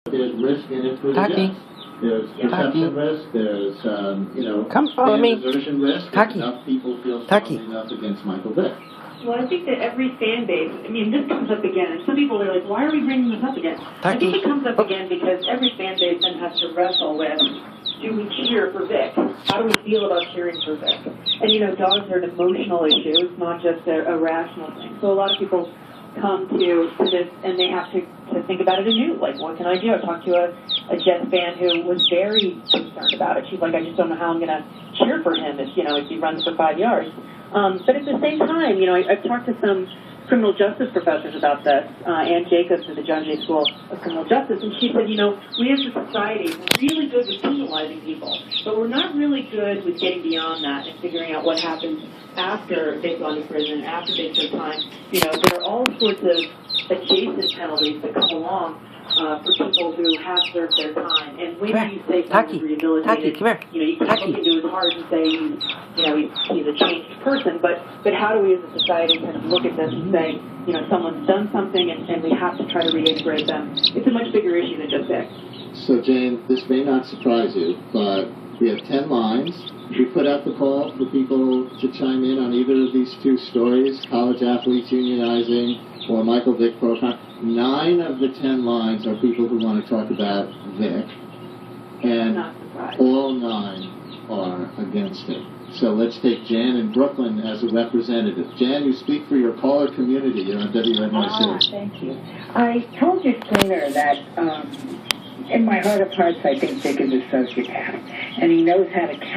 There's risk in it for the Taki. guest. There's perception risk. There's Come follow me. desertion risk. Taki. Enough people feel Taki. strongly enough against Michael Vick. Well, I think that every fan base, I mean, this comes up again, and some people are like, why are we bringing this up again? I think it comes up again because every fan base then has to wrestle with, do we cheer for Vic? How do we feel about cheering for Vic? And, dogs are an emotional issue. It's not just a rational thing. So a lot of people come to this, and they have to think about it anew. Like, what can I do? I talked to a Jets fan who was very concerned about it. She's like, I just don't know how I'm going to cheer for him if he runs for 5 yards. But at the same time, I've talked to some criminal justice professors about this, Ann Jacobs at the John Jay School of Criminal Justice, and she said, we as a society are really good with penalizing people, but we're not really good with getting beyond that and figuring out what happens after they've gone to prison, after they serve time. There are all sorts of adjacent penalties that come along for people who have served their time. And when you say someone's rehabilitated, come here. You can't look into his heart and say he's a changed person. But how do we as a society kind of look at this and say, someone's done something and we have to try to reintegrate them? It's a much bigger issue than just Vic. So, Jane, this may not surprise you, but we have 10 lines. We put out the call for people to chime in on either of these two stories, college athletes unionizing or Michael Vick profile. 9 of the 10 lines are people who want to talk about Vick, and all 9 are against it. So let's take Jan in Brooklyn as a representative. Jan, you speak for your caller community here on WNYC. Thank you. I told your trainer that in my heart of hearts I think Vick is a sociopath, and he knows how to